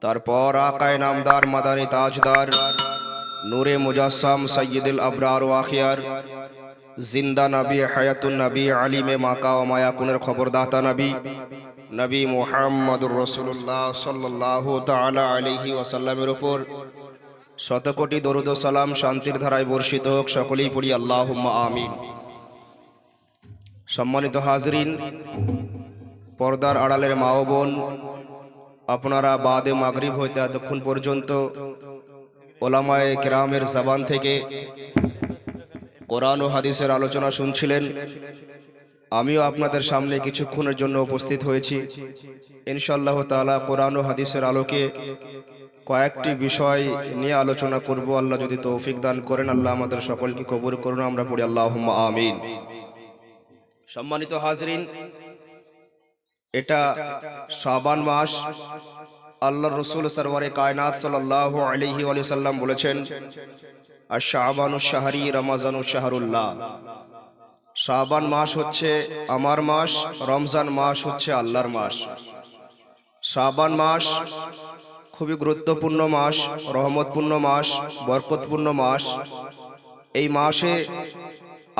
তারপর আকায়ে নামদার মাদানী তাজদার নূরে মুজাসসাম সৈয়দুল আবরার ও আখিয়ার জিন্দা নবী হায়াতুন নবী আলিমে মাকা ও মায়াকুনের খবরদাতা নবী নবী মুহাম্মদুর রাসূলুল্লাহ সাল্লাল্লাহু তাআলা আলাইহি ওয়াসাল্লামের উপর শতকোটি দরুদ ও সালাম শান্তির ধারায় বর্ষিত হোক। সকলেই পড়ি আল্লাহুম্মা আমিন। সম্মানিত হাজরিন, পর্দার আড়ালের মা ও বোন, আপনারা বাদে মাগরিব হইতে এতক্ষণ পর্যন্ত ওলামায়ে কেরামের জবান থেকে কোরআন ও হাদিসের আলোচনা শুনছিলেন। আমিও আপনাদের সামনে কিছুক্ষণের জন্য উপস্থিত হয়েছি। ইনশাআল্লাহ তাআলা কোরআন ও হাদিসের আলোকে কয়েকটি বিষয় নিয়ে আলোচনা করব। আল্লাহ যদি তৌফিক দান করেন, আল্লাহ আমাদের সকলকে কবুল করুন। আমরা পড়ি আল্লাহুম্মা আমিন। সম্মানিত হাজরিন, এটা শাবান মাস। আল্লাহর রাসূল সরওয়ারে কায়নাত সাল্লাল্লাহু আলাইহি ওয়া সাল্লাম বলেছেন, আশ-শাবানু শাহরি রমাজানু শাহরুল্লাহ। শাবান মাস হচ্ছে আমার মাস, রমজান মাস হচ্ছে আল্লাহর মাস। শাবান মাস খুবই গুরুত্বপূর্ণ মাস, রহমতপূর্ণ মাস, বরকতপূর্ণ মাস। এই মাসে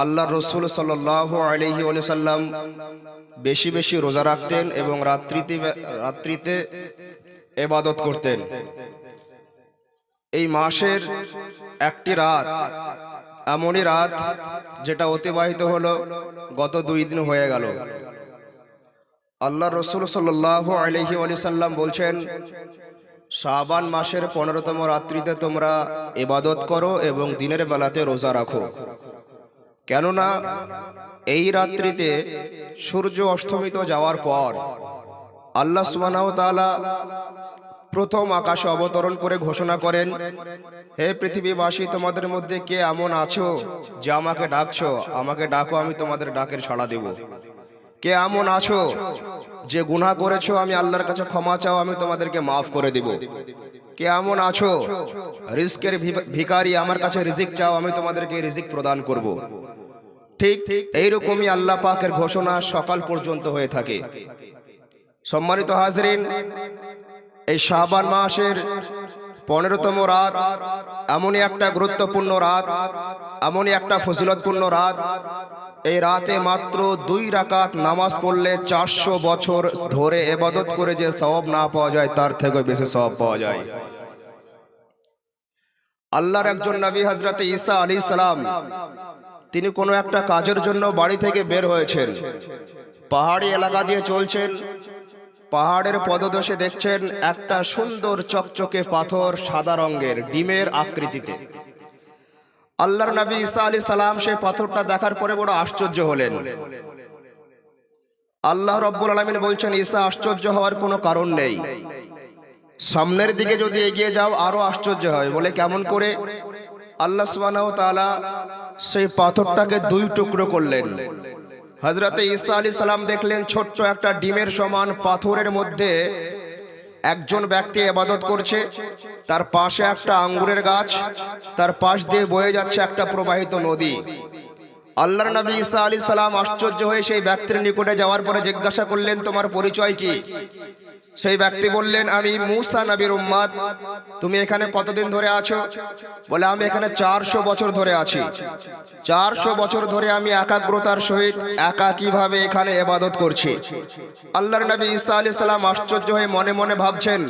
আল্লাহর রাসূল সাল্লাল্লাহু আলাইহি ওয়া সাল্লাম বেশি বেশি রোজা রাখতেন এবং রাত্রিতে ইবাদত করতেন। এই মাসের একটি রাত এমনই রাত যেটা অতিবাহিত হলো গত 2 দিন হয়ে গেল। আল্লাহর রাসূল সাল্লাল্লাহু আলাইহি ওয়া সাল্লাম বলছেন, শাবান মাসের 15তম রাত্রিতে তোমরা ইবাদত করো এবং দিনের বেলাতে রোজা রাখো। কেননা এই রাত্রিতে সূর্য অস্তমিত যাওয়ার পর আল্লাহ সুবহানাহু ওয়া তাআলা প্রথম আকাশে অবতরণ করে ঘোষণা করেন, হে পৃথিবীবাসী, তোমাদের মধ্যে কে এমন আছো যে আমাকে ডাকছো? আমাকে ডাকো, আমি তোমাদের ডাকের সাড়া দেব। কে এমন আছো যে গুনাহ করেছো? আমি আল্লাহর কাছে ক্ষমা চাও, আমি তোমাদেরকে মাফ করে দেব। কে এমন আছো রিজকের ভিখারি? আমার কাছে রিজিক চাও, আমি তোমাদেরকে রিজিক প্রদান করব। ঠিক এইরকমই আল্লাহ পাকের ঘোষণা সকাল পর্যন্ত হয়ে থাকে। সম্মানিত হাজরিন, এই শাবান মাসের 15তম রাত এমনই একটা গুরুত্বপূর্ণ রাত, এমনই একটা ফজিলতপূর্ণ রাত। এই রাতে মাত্র 2 রাকাত নামাজ পড়লে 400 বছর ধরে ইবাদত করে যে সওয়াব না পাওয়া যায়, তার থেকে বেশি সওয়াব পাওয়া যায়। আল্লাহর একজন নবী হযরত ঈসা আলাইহিস সালাম, তিনি কোনো একটা কাজের জন্য বাড়ি থেকে বের হয়েছেন। পাহাড়ি এলাকা দিয়ে চলছেন। পাহাড়ের পদদেশে দেখছেন একটা সুন্দর চকচকে পাথর, সাদা রঙের, ডিমের আকৃতিতে। আল্লাহর নবী ঈসা আলাইহিস সালাম সেই পাথরটা দেখার পরে বড় আশ্চর্য হলেন। আল্লাহ রাব্বুল আলামিন বলছেন, ঈসা, আশ্চর্য হওয়ার কোনো কারণ নেই, সামনের দিকে যদি এগিয়ে যাও আরো আশ্চর্য হয়। বলে কেমন করে? আল্লাহ সুবহানাহু ওয়া তাআলা সেই পাথরটাকে 2 টুকরো করলেন। হযরত ঈসা আলাইহিস সালাম দেখলেন ছোট্ট একটা ডিমের সমান পাথরের মধ্যে একজন ব্যক্তি ইবাদত করছে। তার পাশে একটা আঙ্গুরের গাছ, তার পাশ দিয়ে বয়ে যাচ্ছে একটা প্রবাহিত নদী। আল্লাহর নবী ঈসা আলাইহিস সালাম আশ্চর্য হয়ে সেই ব্যক্তির নিকটে যাওয়ার পরে জিজ্ঞাসা করলেন, তোমার পরিচয় কি? সেই ব্যক্তি বললেন, আমি মূসা নবীর উম্মত। তুমি এখানে কতদিন ধরে আছো? বলে, আমি এখানে 400 বছর ধরে আছি। 400 বছর ধরে আমি একাগ্রতার সহিত একাকীভাবে এখানে ইবাদত করছি। আল্লাহর নবী ঈসা আলাইহিস সালাম আশ্চর্য হয়ে মনে মনে ভাবছেন,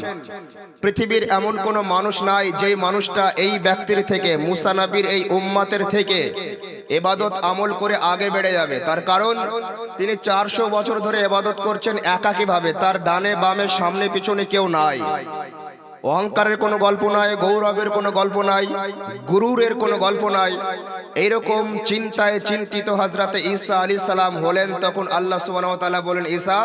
পৃথিবীর এমন কোনো মানুষ নাই যেই মানুষটা এই ব্যক্তির থেকে, মূসা নবীর এই উম্মতের থেকে ইবাদত আমল করে আগে বেড়ে যাবে। তার কারণ তিনি 400 বছর ধরে ইবাদত করছেন একাকীভাবে। তার ডানে বামে সামনে পিছনে কেউ নাই। অহংকারের কোনো গল্প নাই, গৌরবের কোনো গল্প নাই, গুরুরের কোনো গল্প নাই। এইরকম চিন্তায় চিন্তিত হযরত ঈসা আলাইহিস সালাম হলেন। তখন আল্লাহ সুবহানাহু ওয়া তাআলা বলেন, ঈসা,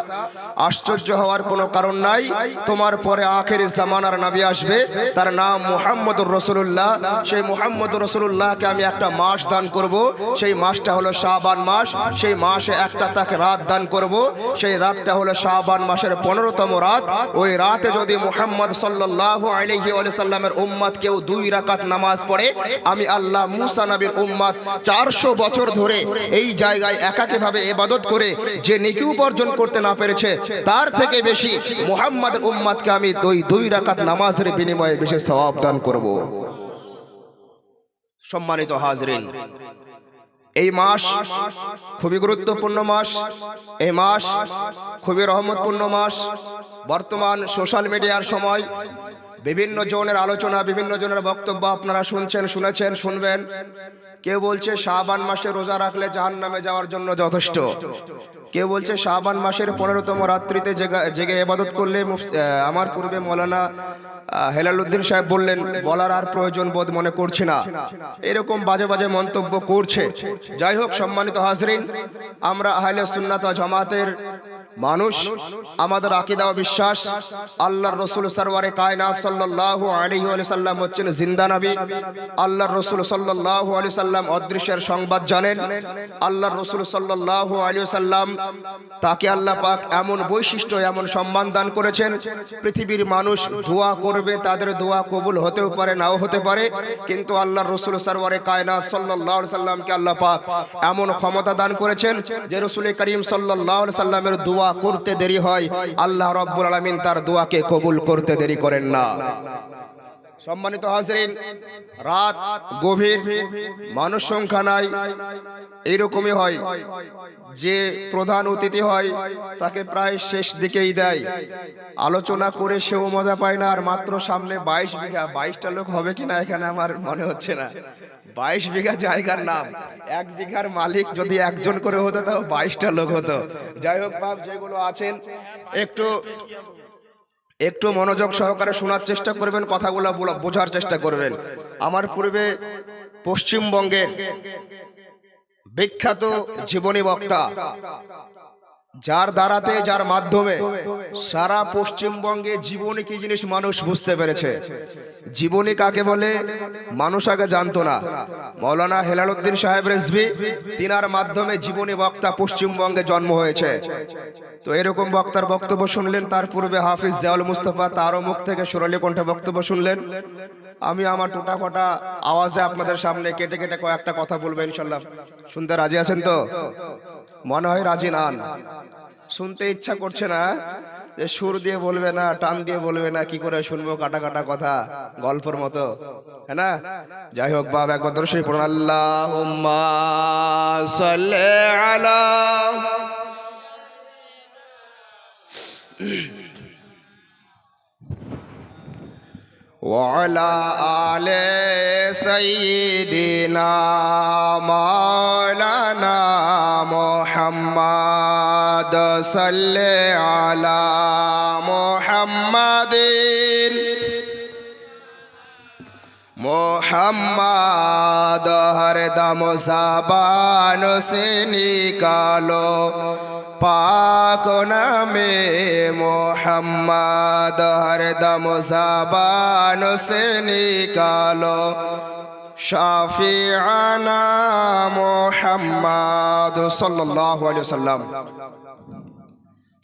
আশ্চর্য হওয়ার কোনো কারণ নাই। তোমার পরে আখেরি জামানার নবী আসবে, তার নাম মুহাম্মদুর রাসূলুল্লাহ। সেই মুহাম্মদুর রাসূলুল্লাহকে আমি একটা মাস দান করব। সেই মাসটা হলো শাবান মাস। সেই মাসে একটা তাকে রাত দান করব। সেই রাতটা হলো শাবান মাসের 15তম রাত। ওই রাতে যদি মুহাম্মদ সাল্লাল্লাহু সাল্লাল্লাহু আলাইহি ওয়াসাল্লামের উম্মত কেউ 2 রাকাত নামাজ পড়ে, আমি আল্লাহ মুসা নবীর উম্মত 400 বছর ধরে এই জায়গায় একাকীভাবে ইবাদত করে যে নেকি উপার্জন করতে না পেরেছে, তার থেকে বেশি মুহাম্মাদের উম্মতকে আমি 2 রাকাত নামাজের বিনিময়ে বেশি সওয়াব দান করব। সম্মানিত হাজরিন, এই মাস খুবই গুরুত্বপূর্ণ মাস, এই মাস খুবই রহমতপূর্ণ মাস। বর্তমান সোশ্যাল মিডিয়ার সময় বিভিন্ন জনের আলোচনা, বিভিন্ন জনের বক্তব্য আপনারা শুনছেন, শুনেছেন, শুনবেন। কেউ বলছে শাবান মাসে রোজা রাখলে জাহান্নামে যাওয়ার জন্য যথেষ্ট। কেউ বলছে শাবান মাসের 15তম রাত্রিতে জেগে ইবাদত করলে, আমার পূর্বে মৌলানা হেলালুদ্দিন সাহেব বললেন, বলার আর প্রয়োজন বোধ মনে করছি না। এরকম বাজে বাজে মন্তব্য করছে। যাই হোক, সম্মানিত হাজরিন, আমরা আহলে সুন্নাত ওয়াল জামাতের মানুষ, আমাদের আকীদা ও বিশ্বাস আল্লাহর রাসূল সরওয়ারে কায়নাত সাল্লাল্লাহু আলাইহি ওয়াসাল্লাম হচ্ছেন জিন্দা নবী। আল্লাহর রাসূল সাল্লাল্লাহু আলাইহি ওয়াসাল্লাম অদৃশ্যের সংবাদ জানেন। আল্লাহর রাসূল সাল্লাল্লাহু আলাইহি ওয়াসাল্লাম, তাকে আল্লাহ পাক এমন বৈশিষ্ট্য, এমন সম্মান দান করেছেন, পৃথিবীর মানুষ দোয়া করবে, তাদের দোয়া কবুল হতেও পারে, নাও হতে পারে, কিন্তু আল্লাহর রাসূল সরওয়ারে কায়নাত সাল্লাল্লাহু আলাইহি ওয়াসাল্লামকে আল্লাহ পাক এমন ক্ষমতা দান করেছেন যে রাসূল করিম সাল্লাল্লাহু আলাইহি ওয়াসাল্লামের দোয়া করতে দেরি হয়, আল্লাহ রাব্বুল আলামিন তার দোয়াকে কবুল করতে দেরি করেন না। সম্মানিত হাজরিন, রাত গভীর, মানুষ সংখ্যা নাই, এইরকমই হয় যে প্রধান অতিথি হয় তাকে প্রায় শেষ দিকেই দেয়, আলোচনা করে সেও মজা পায় না। আর মাত্র সামনে 22 বিঘা, 22টা লোক হবে কিনা এখানে আমার মনে হচ্ছে না। 22 বিঘা জায়গার নাম, 1 বিঘার মালিক যদি একজন করে হতো তাও 22টা লোক হতো। যাই হোক বাপ, যেগুলো আছেন একটু মনোযোগ সহকারে শোনার চেষ্টা করবেন, কথাগুলো বোঝার চেষ্টা করবেন। আমার পূর্বে পশ্চিমবঙ্গের বিখ্যাত জীবনী বক্তা, যার দ্বারাতে, যার মাধ্যমে সারা পশ্চিমবঙ্গে জীবনী কি জিনিস মানুষ বুঝতে পেরেছে। জীবনী কাকে বলে মানুষ আগে জানতো না। মৌলানা হেলালুদ্দিন সাহেব রেজভী, তিনার মাধ্যমে জীবনী বক্তা পশ্চিমবঙ্গে জন্ম হয়েছে। তো এরকম বক্তার বক্তব্য শুনলেন। তার পূর্বে হাফিজ জিয়াউল মুস্তাফা, তারও মুখ থেকে সুরালি কণ্ঠে বক্তব্য শুনলেন। আমি আমার টোটাফোটা আওয়াজে আপনাদের সামনে কেটে কেটে কয়েকটা কথা বলবো ইনশাল্লাহ। শুনতে রাজি আছেন তো? মনে হয় রাজি নান, শুনতে ইচ্ছা করছে না। যে সুর দিয়ে বলবে না, টান দিয়ে বলবে না, কি করে শুনবো কাটা কাটা কথা, গল্পের মতো, হ্যাঁ না? যাই হোক বাবা, একবার দরুদ শরীফ পড়ুন। আল্লাহুম্মা সাল্লি আলা ওয়ালা আলে সাইয়্যিদিনা মাওলানা মুহাম্মদ সাল্লি আলা মুহাম্মাদিন মোহাম্মদ হরদম ज़बान से निकालो पाक नामे मोहम्मद हरदम ज़बान से निकालो शाफिआना मोहम्मद सल्लल्लाहु अलैहि वसल्लम।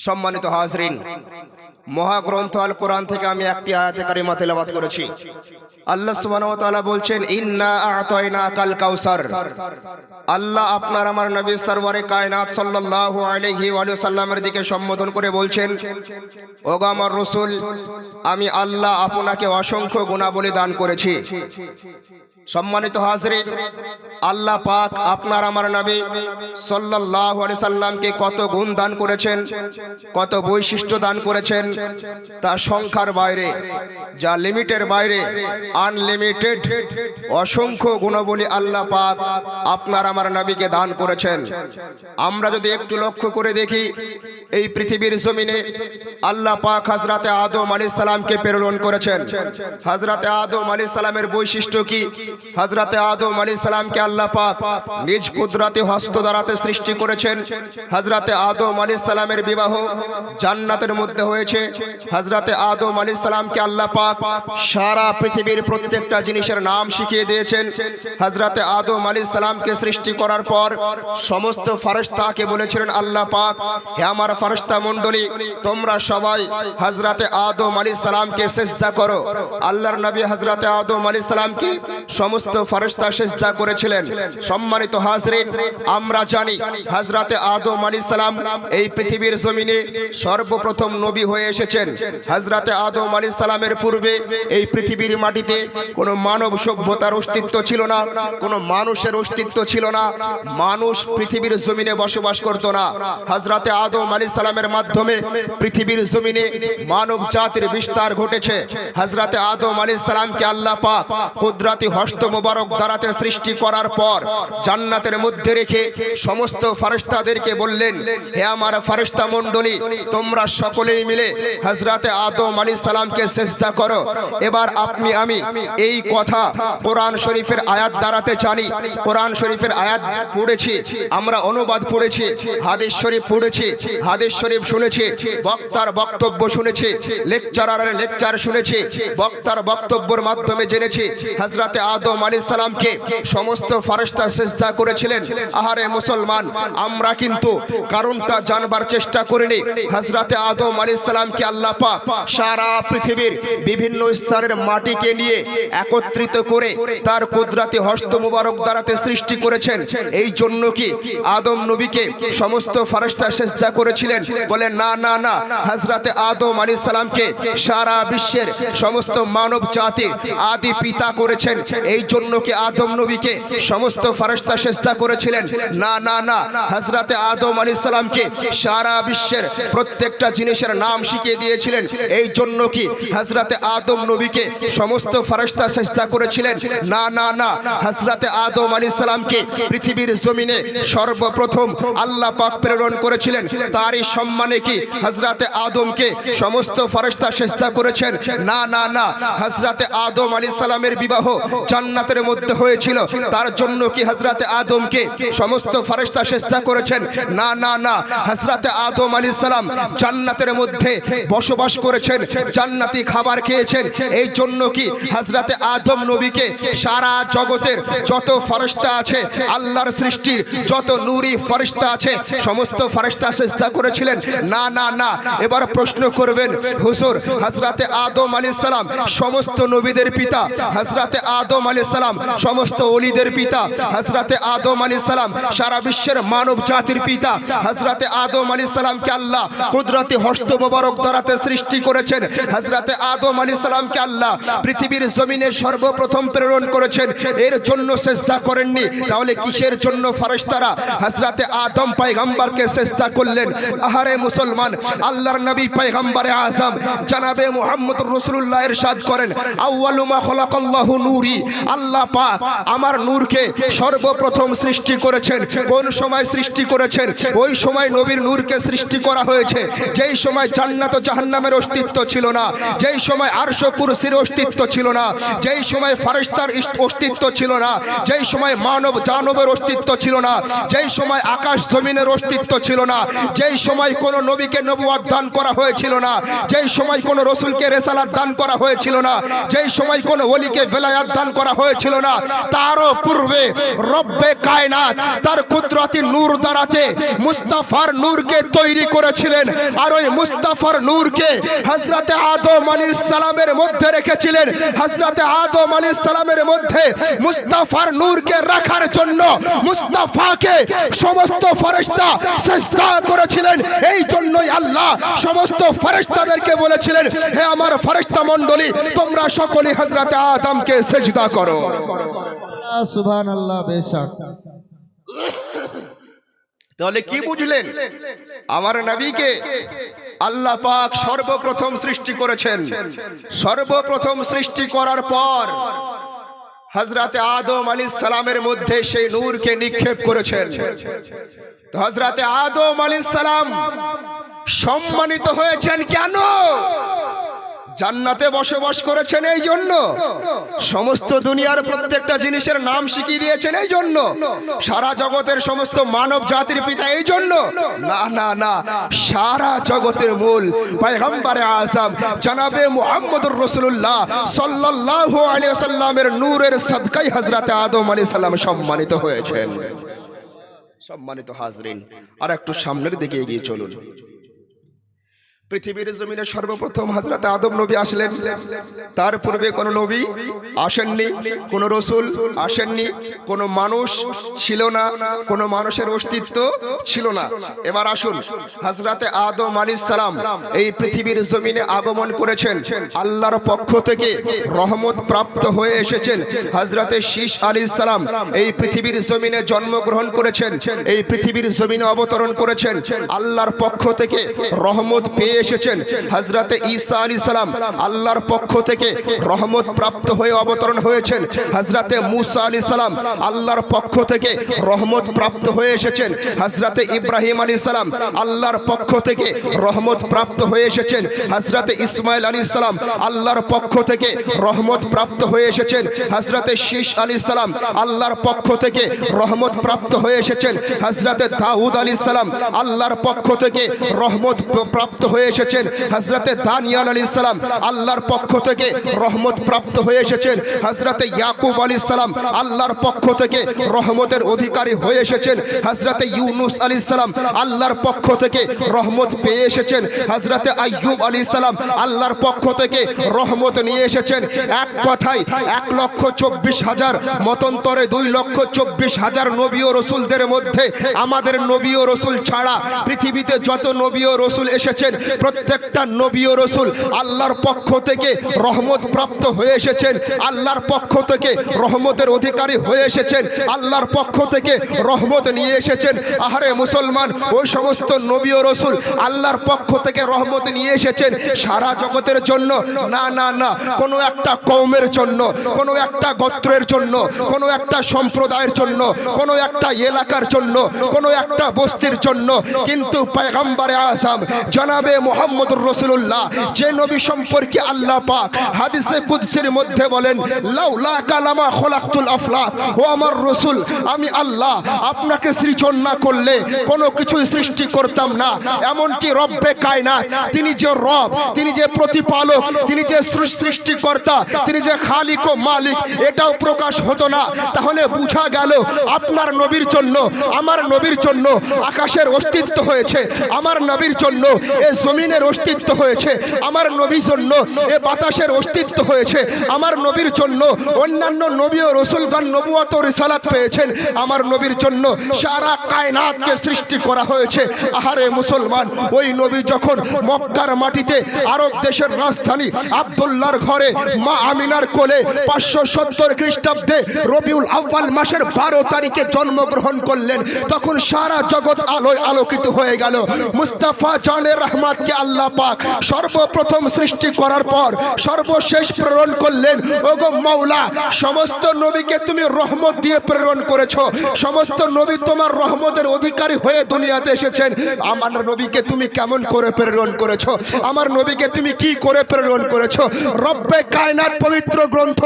সম্মানিত হাজরিন, মহাগ্রন্থ আল কোরআন থেকে আমি একটি আয়াতে কারিমা তেলাওয়াত করেছি। আল্লাহ সুবহানাহু ওয়া তাআলা বলছেন, ইন্না আ'তাইনাকাল কাউসার। আল্লাহ আপনার আমার নবী সরওয়ারে কায়নাত সাল্লাল্লাহু আলাইহি ওয়া সাল্লামের দিকে সম্বোধন করে বলছেন, ওগো আমার রাসূল, আমি আল্লাহ আপনাকে অসংখ্য গুণাবলী দান করেছি। সম্মানিত হাজরিন, আল্লাহ পাক আপনার আমার নবী সাল্লাল্লাহু আলাইহি সাল্লামকে কত গুণ দান করেছেন, কত বৈশিষ্ট্য দান করেছেন, তা সংখ্যার বাইরে, যা লিমিটের বাইরে, আনলিমিটেড অসংখ্য গুণাবলী আল্লাহ পাক আপনার আমার নবীকে দান করেছেন। আমরা যদি একটু লক্ষ্য করে দেখি, এই পৃথিবীর জমিনে আল্লাহ পাক হযরতে আদম আলাইহিস সালামকে প্রেরণ করেছেন। হযরতে আদম আলাইহিস সালামের বৈশিষ্ট্য কি? হযরতে আদম আলাইহিস সালামকে আল্লাহ পাক নিজ কুদরতি হস্ত দ্বারাতে সৃষ্টি করেছেন। হযরতে আদম আলাইহিস সালামের বিবাহ জান্নাতের মধ্যে হয়েছে। হযরতে আদম আলাইহিস সালামকে আল্লাহ পাক সারা পৃথিবীর প্রত্যেকটা জিনিসের নাম শিখিয়ে দিয়েছেন। হযরতে আদম আলাইহিস সালামকে সৃষ্টি করার পর সমস্ত ফেরেশতাকে বলেছিলেন আল্লাহ পাক, হে আমার ফেরেশতা মণ্ডলী, তোমরা সবাই হযরতে আদম আলাইহিস সালামকে সিজদা করো। আল্লাহর নবী হযরতে আদম আলাইহিস সালামকে সমস্ত ফেরেশতা সিজদা করেছিলেন। সম্মানিত হাজরিন, আমরা জানি হযরতে আদম আলাইহিস সালাম এই পৃথিবীর জমিনে সর্বপ্রথম নবী হয়ে এসেছেন। হযরতে আদম আলাইহিস সালামের পূর্বে এই পৃথিবীর মাটিতে কোনো মানব সভ্যতার অস্তিত্ব ছিল না, কোনো মানুষের অস্তিত্ব ছিল না। মানুষ পৃথিবীর জমিনে বসবাস করত না। হযরতে আদম আলাইহিস সালামের মাধ্যমে পৃথিবীর জমিনে মানব জাতির বিস্তার ঘটেছে। হযরতে আদম আলাইহিস সালামকে আল্লাহ পাক কুদরতি হস্ত মোবারক দ্বারাতে সৃষ্টি করার পর জান্নাতের মধ্যে রেখে সমস্ত ফেরেশতাদেরকে বললেন, হে আমার ফেরেশতা মণ্ডলী, তোমরা সকলেই মিলে হযরতে আদম আলাইহিস সালামকে সিজদা করো। এবার আপনি আমি এই কথা কোরআন শরীফের আয়াত দ্বারাতে জানি। কোরআন শরীফের আয়াত পড়েছি, আমরা অনুবাদ পড়েছি, হাদিস শরীফ পড়েছি, হাদিস শরীফ শুনেছি, বক্তার বক্তব্য শুনেছি, লেকচারারের লেকচার শুনেছি, বক্তার বক্তব্যের মাধ্যমে জেনেছি হযরতে আদম আলাইহিস সালামকে সমস্ত ফেরেশতা সিজদা করেছিলেন। আহারে মুসলমান, আমরা কিন্তু কারণটা জানবার চেষ্টা করিনি। হযরতে আদম আলাইহিস সালামকে আল্লাহ পাক সারা পৃথিবীর বিভিন্ন স্তরের মাটিকে নিয়ে একত্রিত করে তার কুদরতি হস্ত মুবারক দ্বারাতে সৃষ্টি করেছেন। এই জন্য কি আদম নবীকে সমস্ত ফেরেশতা সিজদা করেছিলেন? বলে না না না, হযরতে আদম আলাইহিস সালামকে সারা বিশ্বের সমস্ত মানব জাতির আদি পিতা করেছেন। এই জন্য কি আদম নবীকে সমস্ত ফেরেশতা সিজদা করেছিলেন? না না না, হযরতে আদম আলাইহিস সালামকে সারা বিশ্বের প্রত্যেকটা জিনিসের নাম শিখিয়ে দিয়েছিলেন। এই জন্য কি হযরতে আদম নবীকে সমস্ত ফেরেশতা সিজদা করেছিলেন? না না না, হযরতে আদম আলাইহিস সালামকে পৃথিবীর জমিনে সর্বপ্রথম আল্লাহ পাক প্রেরণ করেছিলেন। তারই সম্মানে কি হযরতে আদমকে সমস্ত ফেরেশতা সিজদা করেছেন? না না না, হযরতে আদম আলাইহিস সালামের বিবাহ জান্নাতের মধ্যে হয়েছিল। তার জন্য কি হযরতে আদমকে সমস্ত ফেরেশতা সিজদা করেছেন? না না না, হযরতে আদম আলাইহিস সালাম জান্নাতের মধ্যে বসবাস করেছেন, জান্নাতি খাবার খেয়েছেন। এই জন্য কি হযরতে আদম নবীকে সারা জগতের যত ফেরেশতা আছে, আল্লাহর সৃষ্টির যত নূরি ফেরেশতা আছে, সমস্ত ফেরেশতা সিজদা করেছিলেন? না না না। এবার প্রশ্ন করবেন, হুজুর হযরতে আদম আলাইহিস সালাম সমস্ত নবীদের পিতা, হযরতে আদম আলাইহিস সালাম সমস্ত ওলিদের পিতা, হযরতে আদম আলাইহিস সালাম সারা বিশ্বের মানব জাতির পিতা, হযরতে আদম আলাইহিস সালামকে আল্লাহ কুদরতি হস্ত মোবারক দ্বারাতে সৃষ্টি করেছেন। হযরতে আদম আলাইহিস সালামকে আল্লাহ পৃথিবীর জমিনে সর্বপ্রথম প্রেরণ করেছেন, এর জন্য সিজদা করেননি। তাহলে কিসের জন্য ফেরেশতারা হযরতে আদম পয়গম্বরকে সিজদা করলেন? আহারে মুসলমান, আল্লাহর নবী পয়গম্বরে আযম জনাবে মুহাম্মদুর রাসূলুল্লাহ ইরশাদ করেন, আউয়ালু মা খালাকাল্লাহু নূরি, আল্লাহ পাক আমার নূরকে সর্বপ্রথম সৃষ্টি করেছেন। কোন সময় সৃষ্টি করেছেন? ওই সময় নবীর নূরকে সৃষ্টি করা হয়েছে যেই সময় জান্নাত ও জাহান্নামের অস্তিত্ব ছিল না, যেই সময় আরশ ও কুরসির অস্তিত্ব ছিল না, যেই সময় ফেরেশতার অস্তিত্ব ছিল না, যেই সময় মানব জানবের অস্তিত্ব ছিল না, যেই সময় আকাশ জমিনের অস্তিত্ব ছিল না, যেই সময় কোন নবীকে নবুয়ত দান করা হয়েছিল না, যেই সময় কোন রাসূলকে রিসালাত দান করা হয়েছিল না, যেই সময় কোন ওলিকে বেলায়াত দান করা হয়েছিল না, তারও পূর্বে রব্বে কায়নাত তার কুদরতি নূর দ্বারাতে মুস্তাফার নূরকে তৈরি করেছিলেন। আর ওই মুস্তাফার নূরকে হযরতে আদম আলাইহিস সালামের মধ্যে রেখেছিলেন। হযরতে আদম আলাইহিস সালামের মধ্যে মুস্তাফার নূরকে রাখার জন্য মুস্তাফাকে সমস্ত ফেরেশতা সিজদা করেছিলেন। এই জন্যই আল্লাহ সমস্ত ফেরেশতাদেরকে বলেছিলেন, হে আমার ফেরেশতা মণ্ডলী, তোমরা সকলেই হযরতে আদমকে সিজদা করো। সুবহানাল্লাহ। বেশক। তাহলে কি বুঝলেন? আমার নবীকে আল্লাহ পাক সর্বপ্রথম সৃষ্টি করেছেন। সর্বপ্রথম সৃষ্টি করার পর হযরতে আদম আলাইহিস সালামের মধ্যে সেই নূরকে নিক্ষেপ করেছেন। তো হযরতে আদম আলাইহিস সালাম সম্মানিত হয়েছেন কেন? জান্নাতে বসবাস করেছেন এই জন্য, সমস্ত দুনিয়ার প্রত্যেকটা জিনিসের নাম শিখিয়ে দিয়েছেন এই জন্য, সারা জগতের সমস্ত মানব জাতির পিতা এই জন্য? না না না, সারা জগতের মূল পয়গম্বরে আযম জনাবে মুহাম্মদুর রাসূলুল্লাহ সাল্লাল্লাহু আলাইহি ওয়াসাল্লামের নূরের সাদকায় হযরত আদম আলাইহিস সালাম সম্মানিত হয়েছেন। সম্মানিত হাজরিন, আর একটু সামনের দিকে এগিয়ে চলুন। পৃথিবীর জমিনে সর্বপ্রথম হযরত আদম নবী আসলেন, তার পূর্বে কোনো নবী আসেননি, কোনো রসুল আসেননি, কোনো মানুষ ছিল না, কোনো মানুষের অস্তিত্ব ছিল না। এবার আসুন, হযরত আদম আলাইহিস সালাম এই পৃথিবীর জমিনে আগমন করেছেন, আল্লাহর পক্ষ থেকে রহমত প্রাপ্ত হয়ে এসেছেন। হযরত শীশ আলাইহিস সালাম এই পৃথিবীর জমিনে জন্মগ্রহণ করেছেন, এই পৃথিবীর জমিনে অবতরণ করেছেন, আল্লাহর পক্ষ থেকে রহমত পেয়ে এসেছেন। হযরত ঈসা আলাইহিস সালাম আল্লাহর পক্ষ থেকে রহমত প্রাপ্ত হয়ে অবতরণ হয়েছেন। হযরত মূসা আলাইহিস সালাম আল্লাহর পক্ষ থেকে রহমত প্রাপ্ত হয়ে এসেছেন। হযরত ইব্রাহিম আলাইহিস সালাম আল্লাহর পক্ষ থেকে রহমত প্রাপ্ত হয়ে এসেছেন। হযরত ইসমাঈল আলাইহিস সালাম আল্লাহর পক্ষ থেকে রহমত প্রাপ্ত হয়ে এসেছেন। হযরত শীশ আলাইহিস সালাম আল্লাহর পক্ষ থেকে রহমত প্রাপ্ত হয়ে এসেছেন। হযরত দাউদ আলাইহিস সালাম আল্লাহর পক্ষ থেকে রহমত প্রাপ্ত হয়ে এসেছেন। হযরত দানিয়াল আলাইহিস সালাম আল্লাহর পক্ষ থেকে রহমত প্রাপ্ত হয়ে এসেছেন। হযরত ইয়াকুব আলাইহিস সালাম আল্লাহর পক্ষ থেকে রহমতের অধিকারী হয়ে এসেছেন। হযরত ইউনূস আলাইহিস সালাম আল্লাহর পক্ষ থেকে রহমত পেয়ে এসেছেন। হযরত আইয়ুব আলাইহিস সালাম আল্লাহর পক্ষ থেকে রহমত নিয়ে এসেছেন। এক কথায় 1,24,000 মতান্তরে 2,24,000 নবী ও রাসূলদের মধ্যে আমাদের নবী ও রাসূল ছাড়া পৃথিবীতে যত নবী ও রাসূল এসেছেন, প্রত্যেকটা নবী ও রাসূল আল্লাহর পক্ষ থেকে রহমত প্রাপ্ত হয়ে এসেছেন, আল্লাহর পক্ষ থেকে রহমতের অধিকারী হয়ে এসেছেন, আল্লাহর পক্ষ থেকে রহমত নিয়ে এসেছেন। আহারে মুসলমান, ওই সমস্ত নবী ও রাসূল আল্লাহর পক্ষ থেকে রহমত নিয়ে এসেছেন সারা জগতের জন্য, না না না, কোনো একটা কওমের জন্য, কোনো একটা গোত্রের জন্য, কোনো একটা সম্প্রদায়ের জন্য, কোনো একটা এলাকার জন্য, কোনো একটা বস্তির জন্য। কিন্তু পয়গম্বরে আযম জনাবে মুহাম্মদুর রাসূলুল্লাহ, যে নবী সম্পর্কে আল্লাহ পাক হাদিসে কুদসির মধ্যে বলেন, লাউলা কালামা খলাকতুল আফলাক, ও আমার রাসূল, আমি আল্লাহ আপনাকে সৃজন না করলে কোনো কিছু সৃষ্টি করতাম না। এমনকি রব্বে কায়নাত, তিনি যে রব, তিনি যে প্রতিপালক, তিনি যে সৃষ্টিকর্তা, তিনি যে খালিক ও মালিক, এটাও প্রকাশ হতো না। তাহলে বোঝা গেল আপনার নবীর জন্য, আমার নবীর জন্য আকাশের অস্তিত্ব হয়েছে, আমার নবীর জন্য এ জমিনের অস্তিত্ব হয়েছে, আমার নবীর জন্য এ বাতাসের অস্তিত্ব হয়েছে, আমার নবীর জন্য অন্যান্য নবী ও রাসূলগণ নবুয়ত ও রিসালাত পেয়েছেন, আমার নবীর জন্য সারা কায়নাতকে সৃষ্টি করা হয়েছে। আহারে মুসলমান, ওই নবী যখন মক্কার মাটিতে আরব দেশের রাজধানী আব্দুল্লাহর ঘরে মা আমিনার কোলে 570 খ্রিস্টাব্দে রবিউল আউয়াল মাসের 12 তারিখে জন্মগ্রহণ করলেন, তখন সারা জগৎ আলোয় আলোকিত হয়ে গেল। মুস্তাফা জানে রহমতকে আল্লাহ পাক সর্বপ্রথম সৃষ্টি করার পর সর্বশেষ প্রেরণ করলেন। ওগো মাওলা, সমস্ত নবীকে তুমি রহমত দিয়ে প্রেরণ করেছো, সমস্ত নবী তোমার রহমতের অধিকারী হয়ে দুনিয়াতে এসেছেন। আমার নবীকে তুমি কেমন করে প্রেরণ করেছো? আমার নবীকে তুমি কি করে প্রেরণ করেছো? রব্বে কায়নাত পবিত্র গ্রন্থ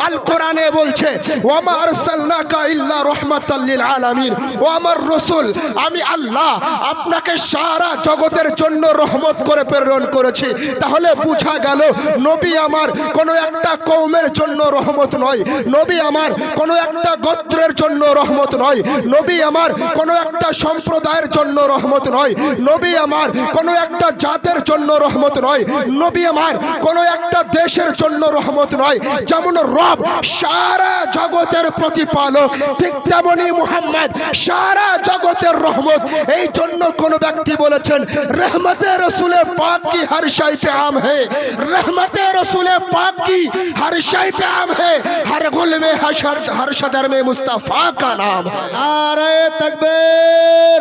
আল কোরআনে বলছে, ওয়ামা আরসালনাকা ইল্লা রাহমাতাল লিল আলামিন, ও আমার রাসূল, আমি আল্লাহ আপনাকে সারা জগতের জন্য রহমত করে প্রেরণ করেছি। তাহলে বোঝা গেল নবী আমার কোনো একটা কওমের জন্য রহমত নয়, নবী আমার কোনো একটা গোত্রের জন্য রহমত নয়, নবী আমার কোনো একটা সম্প্রদায়ের জন্য রহমত নয়, নবী আমার কোনো একটা জাতের জন্য রহমত নয়, নবী আমার কোনো একটা দেশের জন্য রহমত নয়। যেমন রব সারা জগতের প্রতিপালক, ঠিক তেমনি মুহাম্মদ সারা জগতের রহমত। এই জন্য কোন ব্যক্তি বলেছেন, रहमते रसूल पाक की हर शाय पे आम है, रहमते रसूल पाक की हर शाय पे आम है, हर गुल में हर शजर में मुस्तफा का नाम है। नारे तकबीर,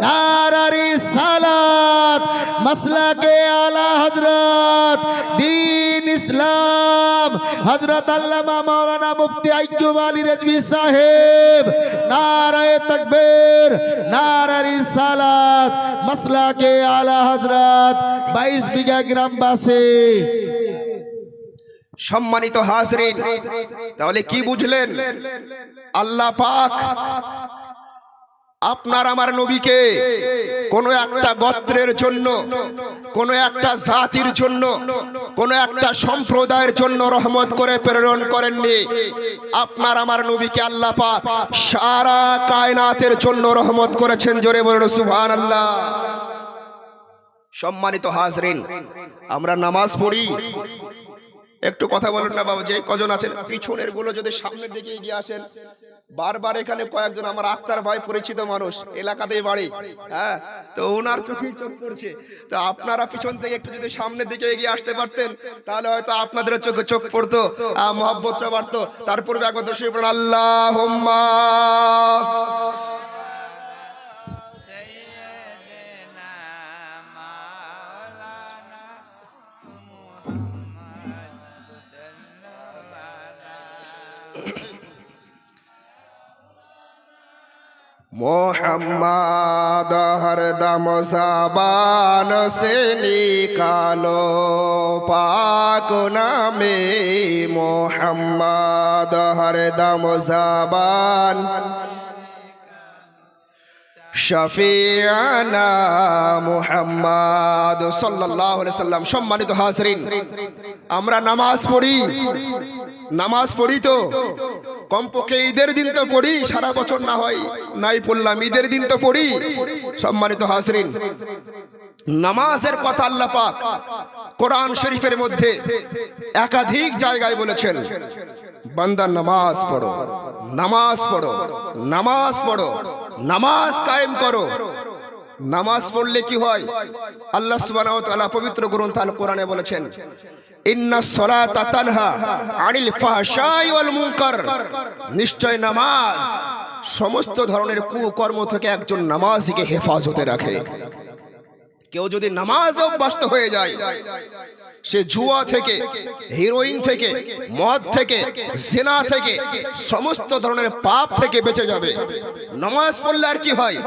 नारा रिसालत, मसला के आला हजरत दीन इस्लाम हजरत अल्लामा मौलाना मुफ्ती अय्यूब अली रिजवी साहेब। नारे तकबीर, नारा रिसालत, मसला के आला हजरत 22 बीघा ग्रामवासी। সম্মানিত হাজরিন, তাহলে কি বুঝলেন? আল্লাহ পাক আপনার আমার নবীকে কোনো একটা গোত্রের জন্য, কোনো একটা জাতির জন্য, কোনো একটা সম্প্রদায়ের জন্য রহমত করে প্রেরণ করেননি। আপনার আমার নবীকে আল্লাহ পাক সারা কায়নাতের জন্য রহমত করেছেন। জোরে বলুন সুবহানাল্লাহ। সম্মানিত হাজরিন, আমরা নামাজ পড়ি, একটু কথা বলুন না বাবা, যে কজন আছেন পিছনের গুলো যদি সামনের দিকে এগিয়ে আসেন। বারবার এখানে কয়েকজন আমার আক্তার ভাই পরিচিত মানুষ, এলাকাতেই বাড়ি, হ্যাঁ, তো ওনার চোখেই চোখ পড়ছে। তো আপনারা পিছন থেকে একটু যদি সামনের দিকে এগিয়ে আসতে পারতেন, তাহলে হয়তো আপনাদের চোখে চোখ পড়তো, মহব্বতটা বাড়তো। তারপর একবার দর্শক পড়ুন আল্লাহুম্মা। मोहम्मद हरदम ज़बान से निकालो पाक नामे मोहम्मद हरदम ज़बान शफीआना मुहम्मद सल्लल्लाहु अलैहि वसल्लम। सम्मानित हाज़रीन, আমরা নামাজ পড়ি তো কমপক্ষে ঈদের দিন তো পড়ি, সারা বছর না হয় নাই পড়লাম, ঈদের দিন তো পড়ি। সম্মানিত হাজরিন, নামাজের কথা আল্লাহ পাক কোরআন শরীফের মধ্যে একাধিক জায়গায় বলেছেন, বান্দা নামাজ পড়ো, নামাজ পড়ো, নামাজ পড়ো, নামাজ কায়েম করো। নামাজ পড়লে কি হয়? আল্লাহ সুবহানাহু ওয়া তাআলা পবিত্র গ্রন্থ আল কোরআনে বলেছেন, ইন্নাস সালাতা তানহা আনিল ফাহশাই ওয়াল মুনকার। নিশ্চয় নামাজ সমস্ত ধরনের কুকর্ম থেকে একজন নামাজীকে হেফাজতে রাখে। কেউ যদি নামাজে অভ্যস্ত হয়ে যায়, সে জুয়া থেকে, হিরোইন থেকে, মদ থেকে, জিনা থেকে, সমস্ত ধরনের পাপ থেকে বেঁচে যাবে। নামাজ পড়লে আর কি হয়?